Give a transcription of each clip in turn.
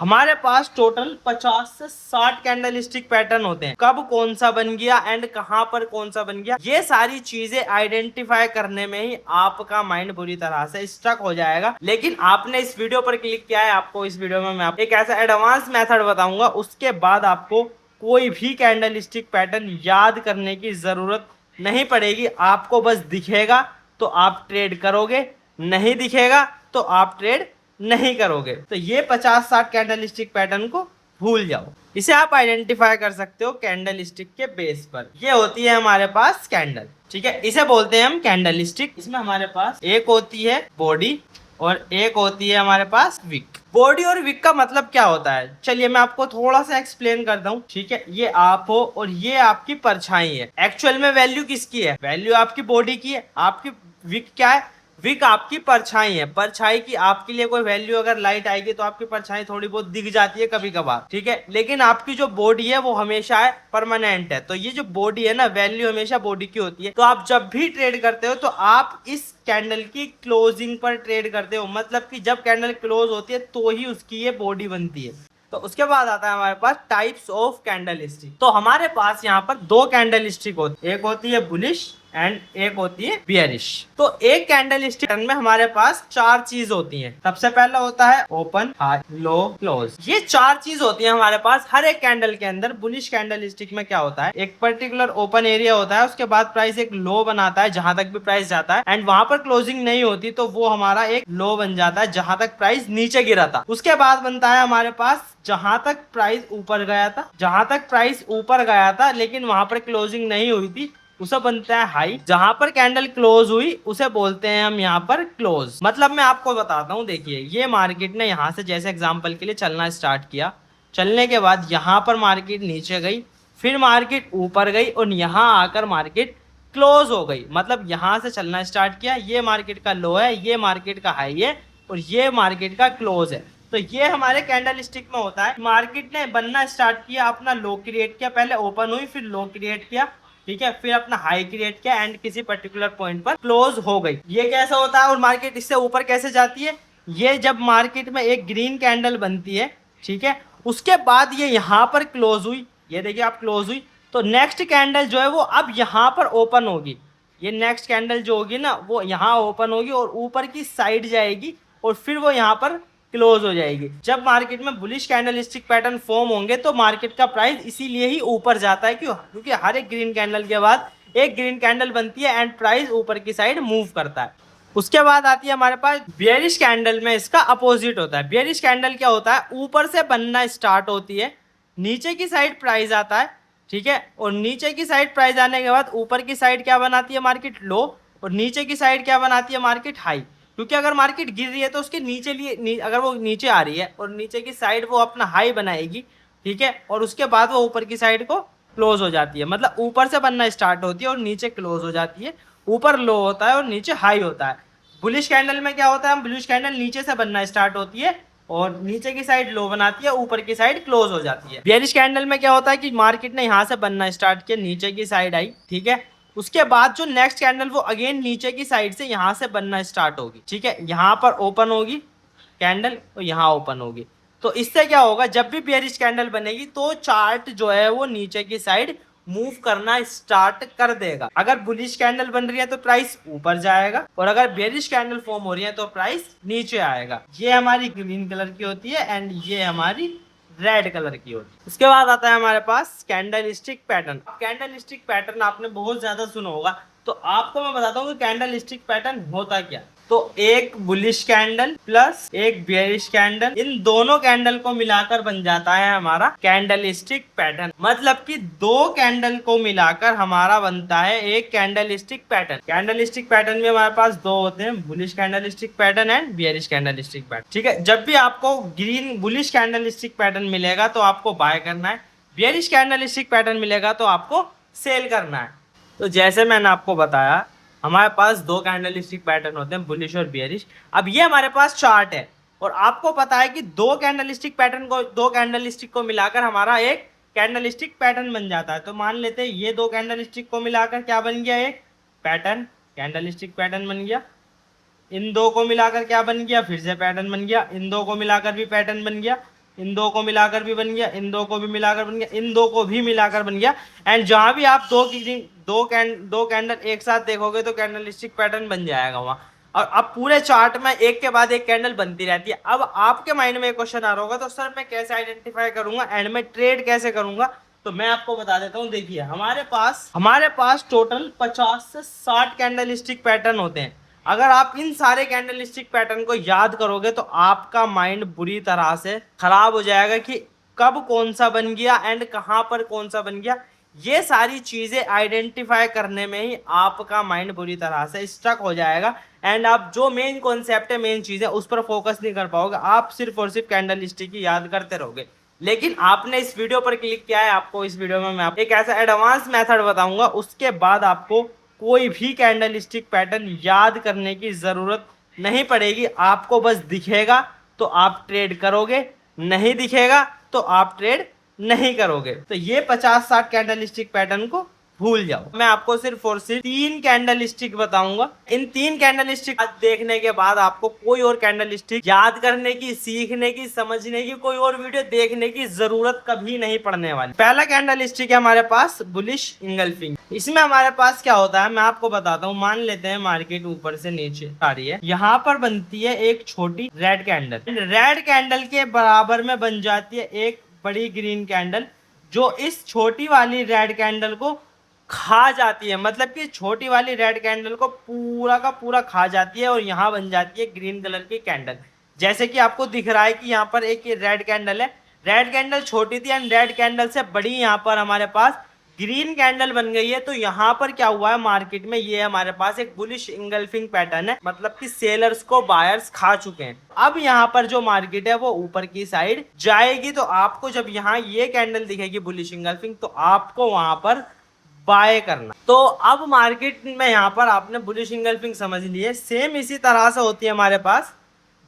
हमारे पास टोटल 50 से 60 candle stick pattern होते हैं। कब कौन सा बन गया एंड कहां पर कौन सा बन गया, ये सारी चीजें आइडेंटिफाई करने में ही आपका माइंड बुरी तरह से स्टक हो जाएगा। लेकिन आपने इस वीडियो पर क्लिक किया है, आपको इस वीडियो में मैं एक ऐसा एडवांस मेथड बताऊंगा, उसके बाद आपको कोई भी कैंडल स्टिक पैटर्न याद करने की जरूरत नहीं पड़ेगी। आपको बस दिखेगा तो आप ट्रेड करोगे, नहीं दिखेगा तो आप ट्रेड नहीं करोगे। तो ये 50-60 कैंडल स्टिक पैटर्न को भूल जाओ। इसे आप आइडेंटिफाई कर सकते हो कैंडल स्टिक के बेस पर। ये होती है हमारे पास कैंडल, ठीक है, इसे बोलते हैं हम कैंडल स्टिक। इसमें हमारे पास एक होती है बॉडी और एक होती है हमारे पास विक। बॉडी और विक का मतलब क्या होता है, चलिए मैं आपको थोड़ा सा एक्सप्लेन करता हूँ, ठीक है। ये आप हो और ये आपकी परछाई है। एक्चुअल में वैल्यू किसकी है, वैल्यू आपकी बॉडी की है। आपकी विक क्या है, विक आपकी परछाई है। परछाई की आपके लिए कोई वैल्यू, अगर लाइट आएगी तो आपकी परछाई थोड़ी बहुत दिख जाती है कभी कभार, ठीक है। लेकिन आपकी जो बॉडी है वो हमेशा है, परमानेंट है। तो ये जो बॉडी है ना, वैल्यू हमेशा बॉडी की होती है। तो आप जब भी ट्रेड करते हो तो आप इस कैंडल की क्लोजिंग पर ट्रेड करते हो, मतलब कि जब कैंडल क्लोज होती है तो ही उसकी ये बॉडी बनती है। तो उसके बाद आता है हमारे पास टाइप्स ऑफ कैंडल स्टिक। तो हमारे पास यहाँ पर दो कैंडल स्टिक होती है, एक होती है बुलिश एंड एक होती है बियरिश। तो एक कैंडल स्टिक में हमारे पास चार चीज होती हैं। सबसे पहला होता है ओपन, हाई, लो, क्लोज। ये चार चीज होती है हमारे पास हर एक कैंडल के अंदर। बुलिश कैंडल स्टिक में क्या होता है, एक पर्टिकुलर ओपन एरिया होता है, उसके बाद प्राइस एक लो बनाता है जहां तक भी प्राइस जाता है, एंड वहां पर क्लोजिंग नहीं होती तो वो हमारा एक लो बन जाता है जहां तक प्राइस नीचे गिरा था। उसके बाद बनता है हमारे पास जहां तक प्राइस ऊपर गया था, जहां तक प्राइस ऊपर गया था लेकिन वहां पर क्लोजिंग नहीं हुई थी, उसे बनता है हाई। जहां पर कैंडल क्लोज हुई उसे बोलते हैं हम यहाँ पर क्लोज। मतलब मैं आपको बताता हूँ, देखिए ये मार्केट ने यहाँ से जैसे एग्जांपल के लिए चलना स्टार्ट किया, चलने के बाद यहाँ पर मार्केट नीचे गई, फिर मार्केट ऊपर गई और यहाँ आकर मार्केट क्लोज हो गई। मतलब यहाँ से चलना स्टार्ट किया, ये मार्केट का लो है, ये मार्केट का हाई है और ये मार्केट का क्लोज है। तो ये हमारे कैंडल स्टिक में होता है। मार्केट ने बनना स्टार्ट किया, अपना लो क्रिएट किया, पहले ओपन हुई फिर लो क्रिएट किया, ठीक है, फिर अपना हाई क्रिएट किया एंड किसी पर्टिकुलर पॉइंट पर क्लोज हो गई। ये कैसा होता है और मार्केट इससे ऊपर कैसे जाती है, ये जब मार्केट में एक ग्रीन कैंडल बनती है, ठीक है, उसके बाद ये यहाँ पर क्लोज हुई, ये देखिए आप क्लोज हुई, तो नेक्स्ट कैंडल जो है वो अब यहाँ पर ओपन होगी। ये नेक्स्ट कैंडल जो होगी ना वो यहाँ ओपन होगी और ऊपर की साइड जाएगी और फिर वो यहाँ पर क्लोज हो जाएगी। जब मार्केट में bullish candle stick pattern form होंगे तो मार्केट का प्राइस इसीलिए ही ऊपर जाता है, क्यों, क्योंकि हर एक ग्रीन कैंडल के बाद एक ग्रीन कैंडल बनती है एंड प्राइस ऊपर की साइड मूव करता है। उसके बाद आती है हमारे पास बियरिश कैंडल में इसका अपोजिट होता है। बियरिश कैंडल क्या होता है, ऊपर से बनना स्टार्ट होती है, नीचे की साइड प्राइस आता है, ठीक है, और नीचे की साइड प्राइस आने के बाद ऊपर की साइड क्या बनाती है, मार्केट लो, और नीचे की साइड क्या बनाती है, मार्केट हाई। क्योंकि अगर मार्केट गिर रही है तो उसके नीचे अगर वो नीचे आ रही है और नीचे की साइड वो अपना हाई बनाएगी, ठीक है, और उसके बाद वो ऊपर की साइड को क्लोज हो जाती है। मतलब ऊपर से बनना स्टार्ट होती है और नीचे क्लोज हो जाती है, ऊपर लो होता है और नीचे हाई होता है। बुलिश कैंडल में क्या होता है, बुलिश कैंडल नीचे से बनना स्टार्ट होती है और नीचे की साइड लो बनाती है, ऊपर की साइड क्लोज हो जाती है। बियरिश कैंडल में क्या होता है कि मार्केट ने यहाँ से बनना स्टार्ट किया, नीचे की साइड आई, ठीक है, उसके बाद जो नेक्स्ट कैंडल वो अगेन नीचे की साइड से यहाँ से बनना स्टार्ट होगी, ठीक है, यहाँ पर ओपन होगी कैंडल और यहाँ ओपन होगी। तो इससे क्या होगा, जब भी बेयरिश कैंडल बनेगी तो चार्ट जो है वो नीचे की साइड मूव करना स्टार्ट कर देगा। अगर बुलिश कैंडल बन रही है तो प्राइस ऊपर जाएगा और अगर बेयरिश कैंडल फॉर्म हो रही है तो प्राइस नीचे आएगा। ये हमारी ग्रीन कलर की होती है एंड ये हमारी रेड कलर की होती है। उसके बाद आता है हमारे पास candlestick pattern. Candlestick pattern आपने बहुत ज्यादा सुना होगा, तो आपको मैं बताता हूँ कि कैंडल स्टिक पैटर्न होता क्या। तो एक बुलिश कैंडल प्लस एक बेयरिश कैंडल, इन दोनों कैंडल को मिलाकर बन जाता है हमारा कैंडल स्टिक पैटर्न। मतलब कि दो कैंडल को मिलाकर हमारा बनता है एक candle stick pattern. Candlestick pattern में हमारे पास दो होते हैं, bullish candle stick pattern and bearish candle stick pattern, ठीक है। जब भी आपको green bullish candle stick pattern मिलेगा तो आपको बाय करना है, बेयरिश कैंडल स्टिक पैटर्न मिलेगा तो आपको सेल करना है। तो जैसे मैंने आपको बताया हमारे पास दो कैंडल स्टिक पैटर्न होते हैं, बुलिश और बियरिश। अब ये हमारे पास चार्ट है और आपको पता है कि दो कैंडल स्टिक पैटर्न को, दो कैंडल स्टिक को मिलाकर हमारा एक कैंडल स्टिक पैटर्न बन जाता है। तो मान लेते हैं ये दो कैंडल स्टिक को मिलाकर क्या बन गया, एक पैटर्न, कैंडल स्टिक पैटर्न बन गया। इन दो को मिलाकर क्या बन गया, फिर से पैटर्न बन गया। इन दो को मिलाकर भी पैटर्न बन गया। इन दो को मिलाकर भी बन गया, इन दो को भी मिलाकर बन गया, इन दो को भी मिलाकर बन गया। एंड जहां भी आप दो कैंडल एक साथ देखोगे तो कैंडलस्टिक पैटर्न बन जाएगा वहां। और अब पूरे चार्ट में एक के बाद एक कैंडल बनती रहती है। अब आपके माइंड में एक क्वेश्चन आ रहा होगा, तो सर मैं कैसे आइडेंटिफाई करूंगा एंड मैं ट्रेड कैसे करूंगा? तो मैं आपको बता देता हूं। देखिए हमारे पास टोटल 50 से 60 कैंडलस्टिक पैटर्न होते हैं। अगर आप इन सारे कैंडलस्टिक पैटर्न को याद करोगे तो आपका माइंड बुरी तरह से खराब हो जाएगा कि कब कौन सा बन गया एंड कहां पर कौन सा बन गया। ये सारी चीजें आइडेंटिफाई करने में ही आपका माइंड बुरी तरह से स्टक हो जाएगा एंड आप जो मेन कॉन्सेप्ट है, मेन चीज है, उस पर फोकस नहीं कर पाओगे। आप सिर्फ और सिर्फ कैंडलस्टिक ही याद करते रहोगे। लेकिन आपने इस वीडियो पर क्लिक किया है, आपको इस वीडियो में मैं एक ऐसा एडवांस मेथड बताऊंगा, उसके बाद आपको कोई भी कैंडलस्टिक पैटर्न याद करने की जरूरत नहीं पड़ेगी। आपको बस दिखेगा तो आप ट्रेड करोगे, नहीं दिखेगा तो आप ट्रेड नहीं करोगे। तो ये 50-60 कैंडलस्टिक पैटर्न को भूल जाओ। मैं आपको सिर्फ और सिर्फ 3 कैंडलस्टिक बताऊंगा। इन 3 कैंडलस्टिक देखने के बाद आपको कोई और कैंडलस्टिक याद करने की, सीखने की, समझने की, कोई और वीडियो देखने की जरूरत कभी नहीं पड़ने वाली। पहला कैंडलस्टिक है हमारे पास बुलिश इंगल्फिंग। इसमें हमारे पास क्या होता है मैं आपको बताता हूँ। मान लेते हैं मार्केट ऊपर से नीचे आ रही है, यहाँ पर बनती है एक छोटी रेड कैंडल। रेड कैंडल के बराबर में बन जाती है एक बड़ी ग्रीन कैंडल, जो इस छोटी वाली रेड कैंडल को खा जाती है। मतलब कि छोटी वाली रेड कैंडल को पूरा का पूरा खा जाती है और यहाँ बन जाती है ग्रीन कलर की कैंडल। जैसे कि आपको दिख रहा है कि यहाँ पर एक रेड कैंडल है। रेड कैंडल छोटी थी एंड रेड कैंडल से बड़ी यहाँ पर हमारे पास ग्रीन कैंडल बन गई है। तो यहाँ पर क्या हुआ है मार्केट में, ये हमारे पास एक बुलिश इंगल्फिंग पैटर्न है, मतलब कि सेलर्स को बायर्स खा चुके हैं। अब यहाँ पर जो मार्केट है वो ऊपर की साइड जाएगी। तो आपको जब यहाँ ये कैंडल दिखेगी बुलिश इंगल्फिंग, तो आपको वहां पर बाय करना। तो अब मार्केट में यहाँ पर आपने बुलिश इंगल्फिंग समझ ली है। सेम इसी तरह से होती है हमारे पास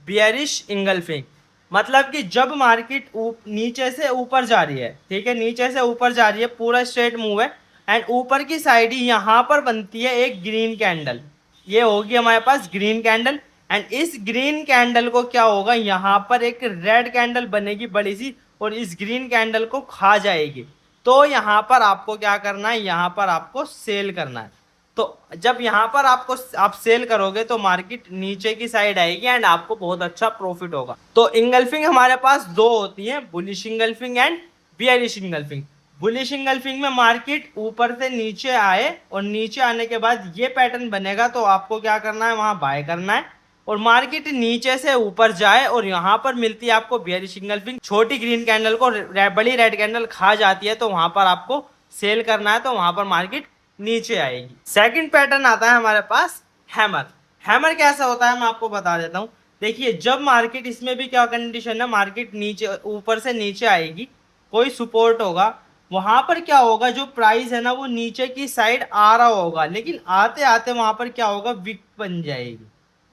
बियरिश इंगल्फिंग। मतलब कि जब मार्केट नीचे से ऊपर जा रही है, ठीक है, नीचे से ऊपर जा रही है, पूरा स्ट्रेट मूव है एंड ऊपर की साइड ही यहाँ पर बनती है एक ग्रीन कैंडल। ये होगी हमारे पास ग्रीन कैंडल एंड इस ग्रीन कैंडल को क्या होगा, यहाँ पर एक रेड कैंडल बनेगी बड़ी सी और इस ग्रीन कैंडल को खा जाएगी। तो यहाँ पर आपको क्या करना है, यहाँ पर आपको सेल करना है। तो जब यहाँ पर आप सेल करोगे तो मार्केट नीचे की साइड आएगी एंड आपको बहुत अच्छा प्रॉफिट होगा। तो इंगल्फिंग हमारे पास दो होती है, bullish engulfing and bearish engulfing. Bullish engulfing में मार्केट ऊपर से नीचे आए और नीचे आने के बाद ये पैटर्न बनेगा, तो आपको क्या करना है, वहां बाय करना है। और मार्केट नीचे से ऊपर जाए और यहाँ पर मिलती है आपको बियरिश इंगल्फिंग, छोटी ग्रीन कैंडल को बड़ी रेड कैंडल खा जाती है, तो वहां पर आपको सेल करना है। तो वहां पर मार्केट नीचे आएगी। सेकंड पैटर्न आता है हमारे पास हैमर। हैमर कैसा होता है मैं आपको बता देता हूँ। देखिए जब मार्केट, इसमें भी क्या कंडीशन है, मार्केट नीचे ऊपर से नीचे आएगी, कोई सपोर्ट होगा, वहां पर क्या होगा, जो प्राइस है ना वो नीचे की साइड आ रहा होगा, लेकिन आते आते वहां पर क्या होगा, विक बन जाएगी।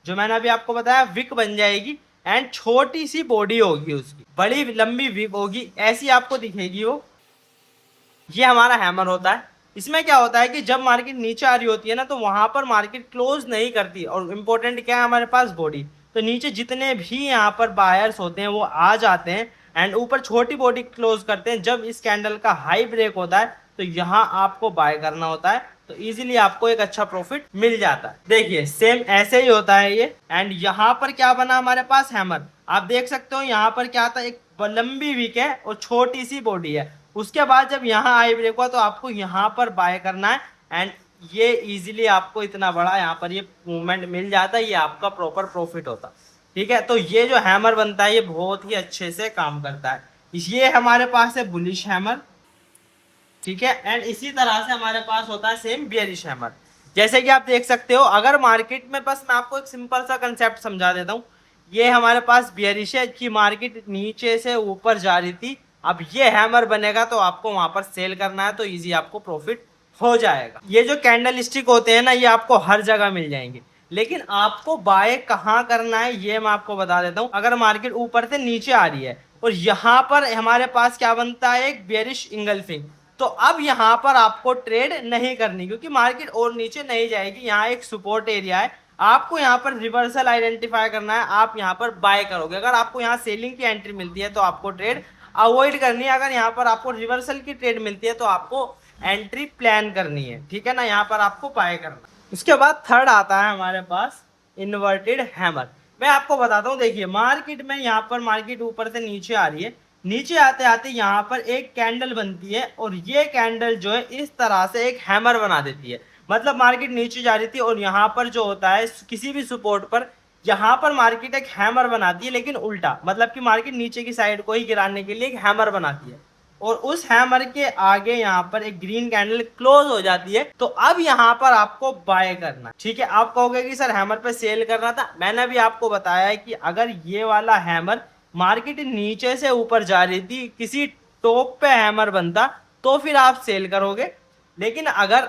जो मैंने अभी आपको बताया विक बन जाएगी एंड छोटी सी बॉडी होगी उसकी, बड़ी लंबी विक होगी, ऐसी आपको दिखेगी वो। ये हमारा हैमर होता है। इसमें क्या होता है कि जब मार्केट नीचे आ रही होती है ना, तो वहां पर मार्केट क्लोज नहीं करती। और इम्पोर्टेंट क्या है हमारे पास, बॉडी। तो नीचे जितने भी यहाँ पर बायर्स होते हैं वो आ जाते हैं एंड ऊपर छोटी बॉडी क्लोज करते हैं। जब इस कैंडल का हाई ब्रेक होता है तो यहाँ आपको बाय करना होता है, तो इजीली आपको एक अच्छा प्रॉफिट मिल जाता है। देखिए सेम ऐसे ही होता है ये। एंड यहाँ पर क्या बना हमारे पास, हैमर। आप देख सकते हो यहाँ पर क्या था, एक लंबी विक है और छोटी सी बॉडी है। उसके बाद जब यहाँ आई ब्रेक हुआ तो आपको यहाँ पर बाय करना है एंड ये इजीली आपको इतना बड़ा यहाँ पर ये मूवमेंट मिल जाता है, ये आपका प्रॉपर प्रॉफिट होता है। ठीक है, तो ये जो हैमर बनता है ये बहुत ही अच्छे से काम करता है। ये हमारे पास है बुलिश हैमर, ठीक है। एंड इसी तरह से हमारे पास होता है सेम बियरिश हैमर। जैसे कि आप देख सकते हो, अगर मार्केट में, बस मैं आपको एक सिंपल सा कंसेप्ट समझा देता हूँ। ये हमारे पास बियरिश है कि मार्केट नीचे से ऊपर जा रही थी, अब ये हैमर बनेगा तो आपको वहां पर सेल करना है, तो इजी आपको प्रॉफिट हो जाएगा। ये जो कैंडल स्टिक होते हैं ना, ये आपको हर जगह मिल जाएंगे, लेकिन आपको बाय कहाँ करना है ये मैं आपको बता देता हूँ। अगर मार्केट ऊपर से नीचे आ रही है और यहाँ पर हमारे पास क्या बनता है, एक बियरिश इंगल्फिंग, तो अब यहाँ पर आपको ट्रेड नहीं करनी, क्योंकि मार्केट और नीचे नहीं जाएगी। यहाँ एक सपोर्ट एरिया है, आपको यहाँ पर रिवर्सल आइडेंटिफाई करना है, आप यहाँ पर बाय करोगे। अगर आपको यहाँ सेलिंग की एंट्री मिलती है तो आपको ट्रेड अवॉइड करनी है, अगर यहाँ पर आपको रिवर्सल की ट्रेड मिलती है तो आपको एंट्री प्लान करनी है, ठीक है ना, यहाँ पर आपको बाय करना। उसके बाद थर्ड आता है हमारे पास इन्वर्टेड हैमर। मैं आपको बताता हूँ, देखिए मार्केट में यहाँ पर मार्केट ऊपर से नीचे आ रही है, नीचे आते आते यहाँ पर एक कैंडल बनती है और ये कैंडल जो है इस तरह से एक हैमर बना देती है। मतलब मार्केट नीचे जा रही थी और यहाँ पर जो होता है किसी भी सपोर्ट पर यहाँ पर मार्केट एक हैमर बनाती है, लेकिन उल्टा, मतलब कि मार्केट नीचे की साइड को ही गिराने के लिए एक हैमर बनाती है और उस हैमर के आगे यहाँ पर एक ग्रीन कैंडल क्लोज हो जाती है। तो अब यहाँ पर आपको बाय करना, ठीक है। आप कहोगे कि सर हैमर पे सेल करना था, मैंने भी आपको बताया है कि अगर ये वाला हैमर मार्केट नीचे से ऊपर जा रही थी, किसी टॉप पे हैमर बनता तो फिर आप सेल करोगे, लेकिन अगर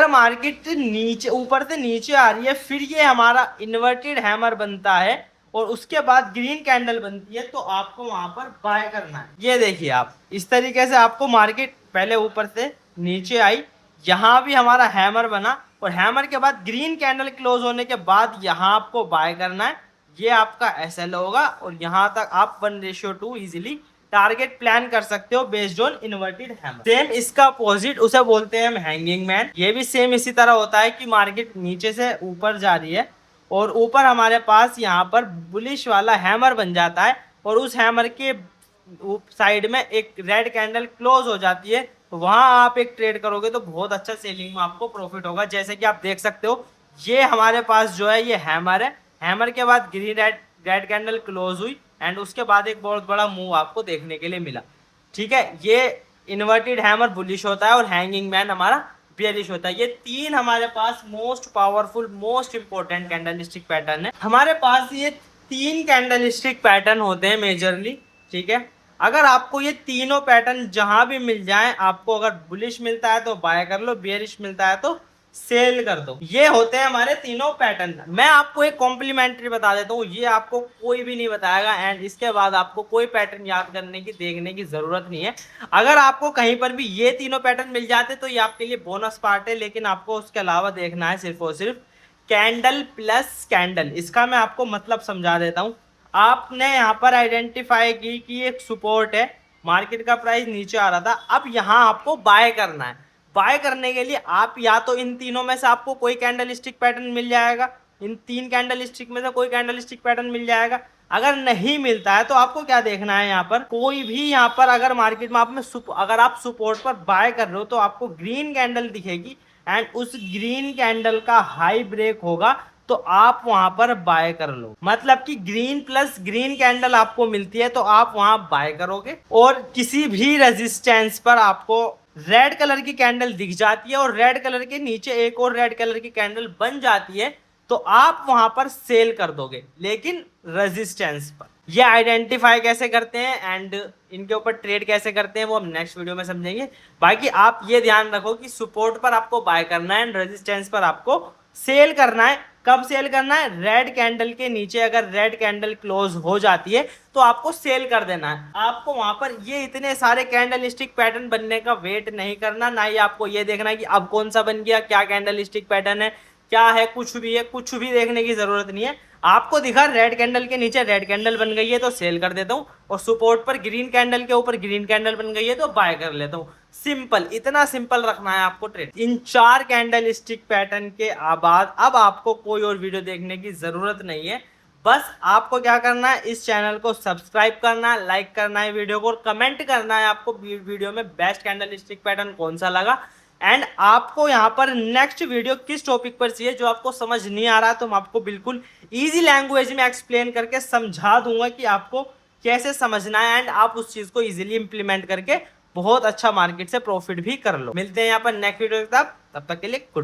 मार्केट नीचे ऊपर से नीचे आ रही है, फिर ये हमारा इन्वर्टेड हैमर बनता है और उसके बाद ग्रीन कैंडल बनती है, तो आपको वहां पर बाय करना है। ये देखिए आप इस तरीके से आपको मार्केट पहले ऊपर से नीचे आई, यहाँ भी हमारा हैमर बना और हैमर के बाद ग्रीन कैंडल क्लोज होने के बाद यहाँ आपको बाय करना है। ये आपका एसएल होगा और यहाँ तक आप 1:2 इजीली टारगेट प्लान कर सकते हो based on inverted hammer. Same इसका अपोजिट उसे बोलते हैं हम हैंगिंग मैन। ये भी सेम इसी तरह होता है कि मार्केट नीचे से ऊपर जा रही है और ऊपर हमारे पास यहाँ पर बुलिश वाला हैमर बन जाता है और उस हैमर के साइड में एक रेड कैंडल क्लोज हो जाती है, तो वहां आप एक ट्रेड करोगे तो बहुत अच्छा सेलिंग में आपको प्रॉफिट होगा। जैसे कि आप देख सकते हो ये हमारे पास जो है ये हैमर है, हैमर के बाद ग्रीन रेड कैंडल क्लोज हुई एंड उसके बाद एक बहुत बड़ा मूव आपको देखने के लिए मिला, ठीक है। ये इन्वर्टेड हैमर बुलिश होता है और हैंगिंग मैन हमारा बेयरिश होता है। ये तीन हमारे पास most powerful most important candlestick pattern है। हमारे पास ये तीन कैंडलस्टिक पैटर्न होते हैं मेजरली, ठीक है। अगर आपको ये तीनों पैटर्न जहां भी मिल जाए, आपको अगर बुलिश मिलता है तो बाय कर लो, बेयरिश मिलता है तो सेल कर दो। ये होते हैं हमारे तीनों पैटर्न। मैं आपको एक कॉम्प्लीमेंट्री बता देता हूँ, ये आपको कोई भी नहीं बताएगा एंड इसके बाद आपको कोई पैटर्न याद करने की देखने की जरूरत नहीं है। अगर आपको कहीं पर भी ये तीनों पैटर्न मिल जाते तो ये आपके लिए बोनस पार्ट है, लेकिन आपको उसके अलावा देखना है सिर्फ और सिर्फ कैंडल प्लस कैंडल। इसका मैं आपको मतलब समझा देता हूँ। आपने यहाँ पर आइडेंटिफाई की कि एक सपोर्ट है, मार्केट का प्राइस नीचे आ रहा था, अब यहाँ आपको बाय करना है। बाय करने के लिए आप या तो इन तीनों में से आपको कोई कैंडल स्टिक पैटर्न मिल जाएगा, इन तीन कैंडल स्टिक में से कोई कैंडल स्टिक पैटर्न मिल जाएगा। अगर नहीं मिलता है तो आपको क्या देखना है, यहाँ पर कोई भी यहाँ पर अगर मार्केट में अगर आप सपोर्ट पर बाय कर रहे हो तो आपको ग्रीन कैंडल दिखेगी एंड उस ग्रीन कैंडल का हाई ब्रेक होगा तो आप वहां पर बाय कर लो। मतलब कि ग्रीन प्लस ग्रीन कैंडल आपको मिलती है तो आप वहां बाय करोगे और किसी भी रेजिस्टेंस पर आपको रेड कलर की कैंडल दिख जाती है और रेड कलर के नीचे एक और रेड कलर की कैंडल बन जाती है तो आप वहां पर सेल कर दोगे, लेकिन रेजिस्टेंस पर। ये आइडेंटिफाई कैसे करते हैं एंड इनके ऊपर ट्रेड कैसे करते हैं वो हम नेक्स्ट वीडियो में समझेंगे। बाकी आप ये ध्यान रखो कि सपोर्ट पर आपको बाय करना है एंड रेजिस्टेंस पर आपको सेल करना है। कब सेल करना है, रेड कैंडल के नीचे अगर रेड कैंडल क्लोज हो जाती है तो आपको सेल कर देना है। आपको वहां पर ये इतने सारे कैंडल स्टिक पैटर्न बनने का वेट नहीं करना, ना ही आपको ये देखना है कि अब कौन सा बन गया, क्या कैंडल स्टिक पैटर्न है, क्या है, कुछ भी है, कुछ भी देखने की जरूरत नहीं है। आपको दिखा रेड कैंडल के नीचे रेड कैंडल बन गई है तो सेल कर देता हूँ और सपोर्ट पर ग्रीन कैंडल के ऊपर ग्रीन कैंडल बन गई है तो बाय कर लेता हूँ। सिंपल, इतना सिंपल रखना है आपको ट्रेड। इन चार कैंडल स्टिक पैटर्न के बाद अब आपको कोई और वीडियो देखने की जरूरत नहीं है। बस आपको क्या करना है, इस चैनल को सब्सक्राइब करना है, लाइक करना है वीडियो को और कमेंट करना है आपको वीडियो में बेस्ट कैंडल स्टिक पैटर्न कौन सा लगा एंड आपको यहाँ पर नेक्स्ट वीडियो किस टॉपिक पर चाहिए। जो आपको समझ नहीं आ रहा है तो मैं आपको बिल्कुल इजी लैंग्वेज में एक्सप्लेन करके समझा दूंगा कि आपको कैसे समझना है एंड आप उस चीज को इजीली इंप्लीमेंट करके बहुत अच्छा मार्केट से प्रॉफिट भी कर लो। मिलते हैं यहाँ पर नेक्स्ट वीडियो के साथ, तब तक के लिए गुड बाय।